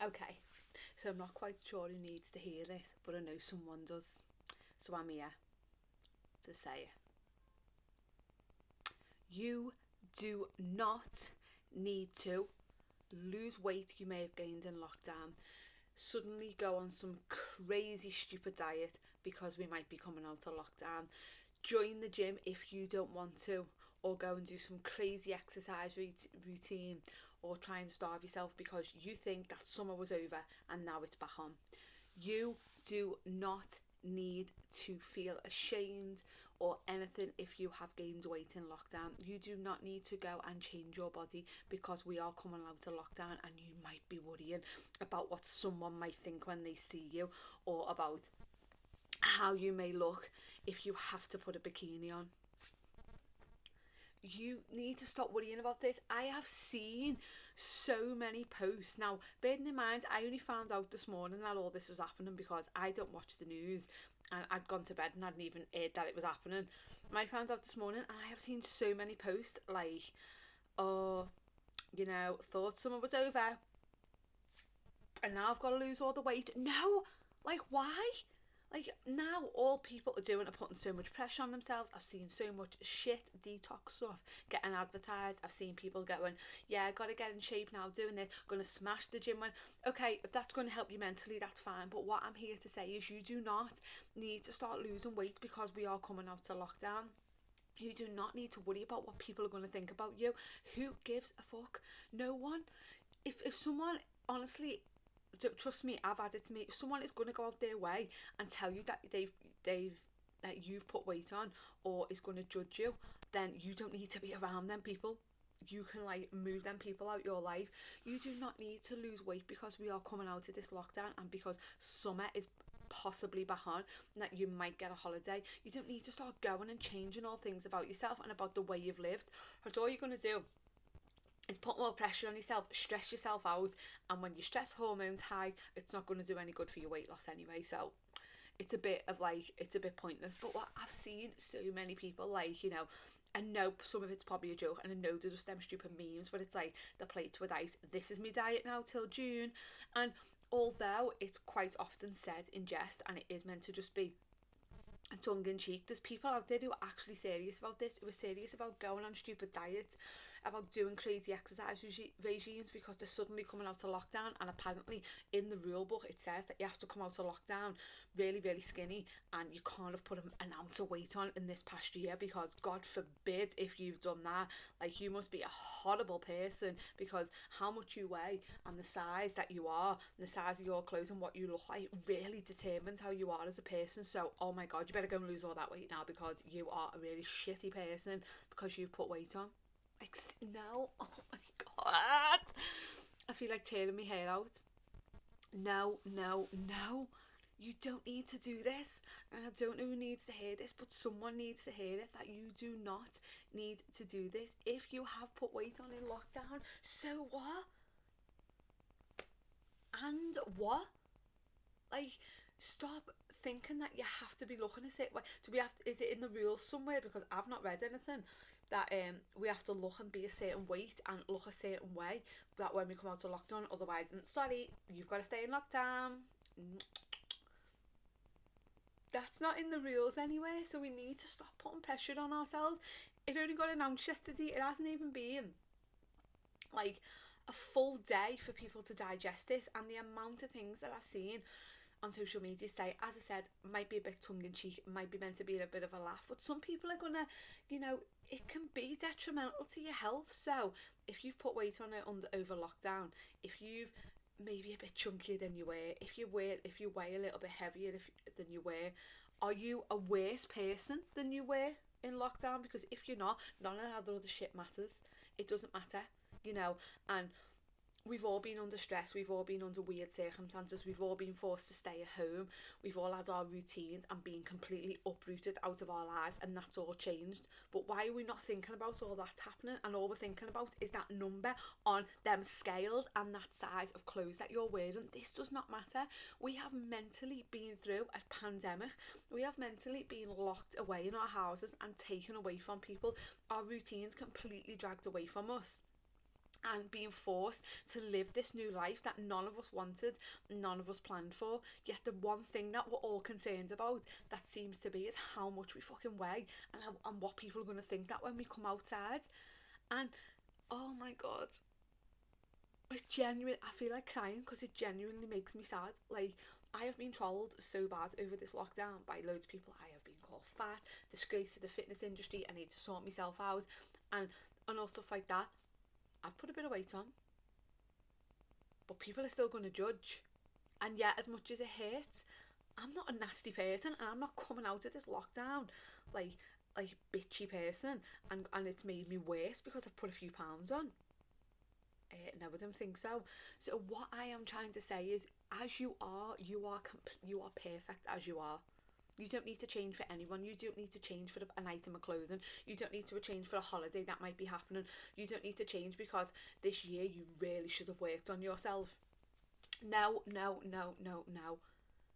Okay, so I'm not quite sure who needs to hear this, but I know someone does. So I'm here to say it. You do not need to lose weight you may have gained in lockdown, suddenly go on some crazy stupid diet because we might be coming out of lockdown, join the gym if you don't want to, or go and do some crazy exercise routine, or try and starve yourself because you think that summer was over and now it's back on. You do not need to feel ashamed or anything if you have gained weight in lockdown. You do not need to go and change your body because we are coming out of lockdown, and you might be worrying about what someone might think when they see you, or about how you may look if you have to put a bikini on. You need to stop worrying about this. I have seen so many posts. Now, bearing in mind, I only found out this morning that all this was happening because I don't watch the news, and I'd gone to bed and hadn't even heard that it was happening. And I found out this morning, and I have seen so many posts like, oh, thought summer was over, and now I've got to lose all the weight. No, like, why? Like, now all people are doing are putting so much pressure on themselves. I've seen so much shit detox stuff getting advertised. I've seen people going, yeah, I gotta get in shape now, doing this, gonna smash the gym one. Okay, if that's gonna help you mentally, that's fine. But what I'm here to say is you do not need to start losing weight because we are coming out to lockdown. You do not need to worry about what people are going to think about you. Who gives a fuck? No one. If someone, honestly, trust me, I've had it to me. If someone is going to go out their way and tell you that they've that you've put weight on, or is going to judge you, then you don't need to be around them people. You can move them people out your life. You do not need to lose weight because we are coming out of this lockdown, and because summer is possibly back on, and that you might get a holiday. You don't need to start going and changing all things about yourself and about the way you've lived. Because all you're going to do is put more pressure on yourself, stress yourself out, and when your stress hormones high, it's not going to do any good for your weight loss anyway. So it's a bit pointless. But what I've seen so many people, I know some of it's probably a joke, and I know they're just them stupid memes, but it's like the plate with ice, this is my diet now till June. And although it's quite often said in jest, and it is meant to just be tongue in cheek, there's people out there who are actually serious about this, who are serious about going on stupid diets, about doing crazy exercise regimes, because they're suddenly coming out of lockdown. And apparently in the rule book it says that you have to come out of lockdown really, really skinny, and you can't have put an ounce of weight on in this past year, because God forbid if you've done that, like, you must be a horrible person, because how much you weigh and the size that you are, and the size of your clothes and what you look like really determines how you are as a person. So oh my God, you better go and lose all that weight now, because you are a really shitty person because you've put weight on. Like, no, oh my God, I feel like tearing my hair out. No, no, no, you don't need to do this. And I don't know who needs to hear this, but someone needs to hear it, that you do not need to do this. If you have put weight on in lockdown, so what? And what? Like, stop thinking that you have to be looking a certain way. Do we have to, is it in the rules somewhere? Because I've not read anything that we have to look and be a certain weight and look a certain way, that when we come out of lockdown, otherwise, sorry, you've got to stay in lockdown. That's not in the rules anyway, so we need to stop putting pressure on ourselves. It only got announced yesterday. It hasn't even been like a full day for people to digest this, and the amount of things that I've seen on social media say, as I said, might be a bit tongue-in-cheek, might be meant to be a bit of a laugh, but some people are gonna, it can be detrimental to your health. So if you've put weight on it over lockdown, if you've maybe a bit chunkier than you were, if you weigh a little bit heavier than you were, are you a worse person than you were in lockdown? Because if you're not, none of that other shit matters. It doesn't matter, and we've all been under stress, we've all been under weird circumstances, we've all been forced to stay at home, we've all had our routines and been completely uprooted out of our lives, and that's all changed. But why are we not thinking about all that's happening, and all we're thinking about is that number on them scales and that size of clothes that you're wearing? This does not matter. We have mentally been through a pandemic, we have mentally been locked away in our houses and taken away from people, our routines completely dragged away from us. and being forced to live this new life that none of us wanted, none of us planned for. Yet the one thing that we're all concerned about, that seems to be, is how much we fucking weigh, and what people are going to think that when we come outside. And oh my god, I feel like crying because it genuinely makes me sad. Like, I have been trolled so bad over this lockdown by loads of people. I have been called fat, disgrace to the fitness industry, I need to sort myself out, and all stuff like that. I've put a bit of weight on, but people are still going to judge. And yet, as much as it hurts, I'm not a nasty person, and I'm not coming out of this lockdown like bitchy person, and it's made me worse because I've put a few pounds on. No, I don't think so. So what I am trying to say is, as you are perfect as you are. You don't need to change for anyone. You don't need to change for an item of clothing. You don't need to change for a holiday that might be happening. You don't need to change because this year you really should have worked on yourself. No.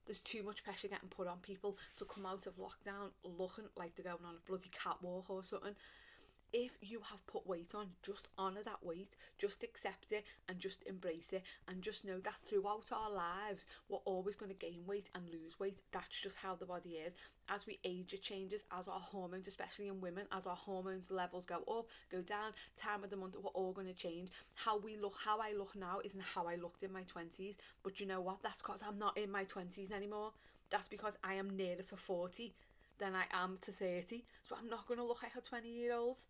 There's too much pressure getting put on people to come out of lockdown looking like they're going on a bloody catwalk or something. If you have put weight on, just honour that weight, just accept it and just embrace it, and just know that throughout our lives we're always going to gain weight and lose weight. That's just how the body is. As we age, it changes. As our hormones, especially in women, as our hormones levels go up, go down, time of the month, we're all going to change. How I look now isn't how I looked in my 20s, but you know what, that's because I'm not in my 20s anymore. That's because I am nearer to 40 than I am to 30, so I'm not going to look like a 20-year-old.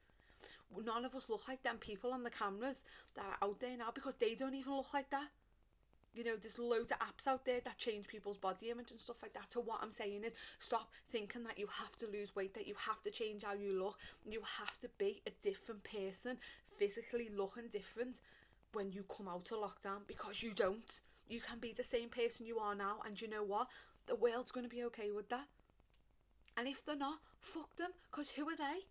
None of us look like them people on the cameras that are out there now, because they don't even look like that. You know, there's loads of apps out there that change people's body image and stuff like that. So what I'm saying is, stop thinking that you have to lose weight, that you have to change how you look. You have to be a different person, physically looking different when you come out of lockdown, because you don't. You can be the same person you are now, and you know what? The world's going to be okay with that. And if they're not, fuck them, because who are they?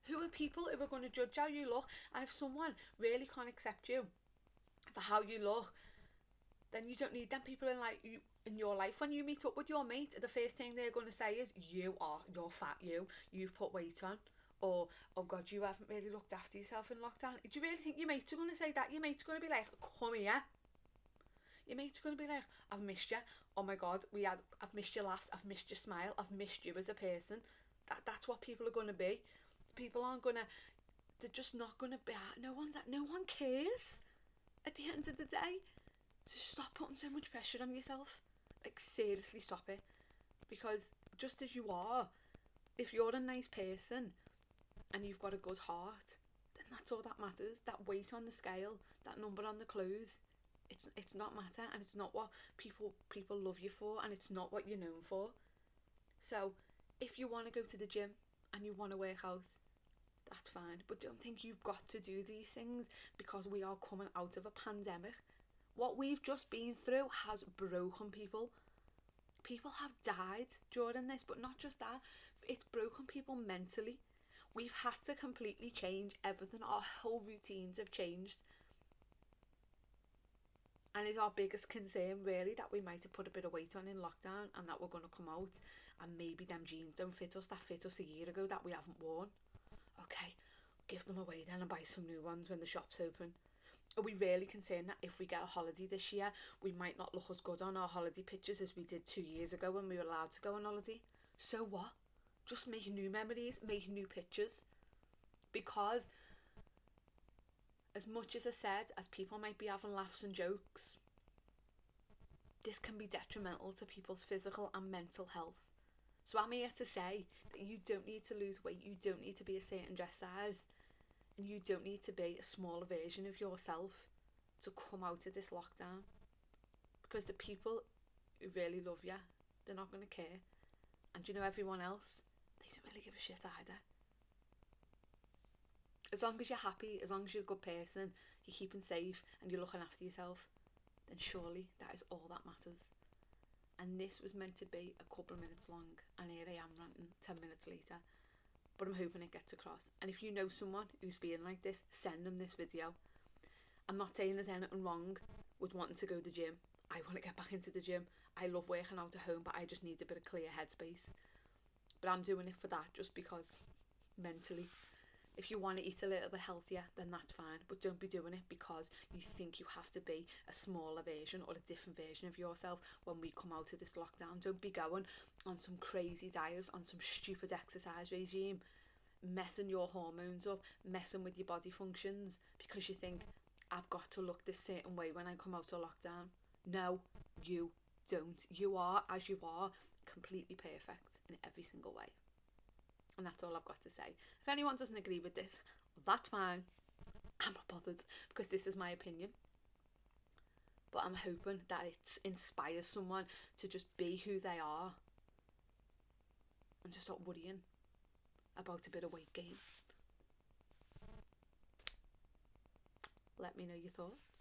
Who are people who are going to judge how you look? And if someone really can't accept you for how you look, then you don't need them people in your life. When you meet up with your mate, the first thing they're going to say is, you're fat, you've put weight on, or, oh god, you haven't really looked after yourself in lockdown. Do you really think your mates are going to say that? Your mates are going to be like, come here. Your mates are going to be like, I've missed you. Oh my god, I've missed your laughs, I've missed your smile, I've missed you as a person. That's what people are going to be. People aren't gonna, they're just not gonna be, no one cares at the end of the day. So stop putting so much pressure on yourself. Like, seriously, stop it. Because just as you are, if you're a nice person and you've got a good heart, then that's all that matters. That weight on the scale, that number on the clothes, it's not matter, and it's not what people love you for, and it's not what you're known for. So if you want to go to the gym and you want to work out, that's fine, but don't think you've got to do these things because we are coming out of a pandemic. What we've just been through has broken people. People have died during this, but not just that, it's broken people mentally. We've had to completely change everything. Our whole routines have changed. And it's our biggest concern, really, that we might have put a bit of weight on in lockdown, and that we're going to come out and maybe them jeans don't fit us that fit us a year ago that we haven't worn. Okay, give them away then and buy some new ones when the shop's open. Are we really concerned that if we get a holiday this year, we might not look as good on our holiday pictures as we did 2 years ago when we were allowed to go on holiday? So what? Just make new memories, make new pictures. Because as much as I said, as people might be having laughs and jokes, this can be detrimental to people's physical and mental health. So I'm here to say that you don't need to lose weight, you don't need to be a certain dress size, and you don't need to be a smaller version of yourself to come out of this lockdown. Because the people who really love you, they're not going to care. And you know, everyone else, they don't really give a shit either. As long as you're happy, as long as you're a good person, you're keeping safe and you're looking after yourself, then surely that is all that matters. And this was meant to be a couple of minutes long, and here I am ranting 10 minutes later. But I'm hoping it gets across. And if you know someone who's being like this, send them this video. I'm not saying there's anything wrong with wanting to go to the gym. I want to get back into the gym. I love working out at home, but I just need a bit of clear headspace. But I'm doing it for that, just because mentally If you want to eat a little bit healthier, then that's fine, but don't be doing it because you think you have to be a smaller version or a different version of yourself when we come out of this lockdown. Don't be going on some crazy diet, on some stupid exercise regime, messing your hormones up, messing with your body functions because you think, I've got to look this certain way when I come out of lockdown. No, you don't. You are, as you are, completely perfect in every single way. And that's all I've got to say. If anyone doesn't agree with this, that's fine. I'm not bothered because this is my opinion. But I'm hoping that it inspires someone to just be who they are and to stop worrying about a bit of weight gain. Let me know your thoughts.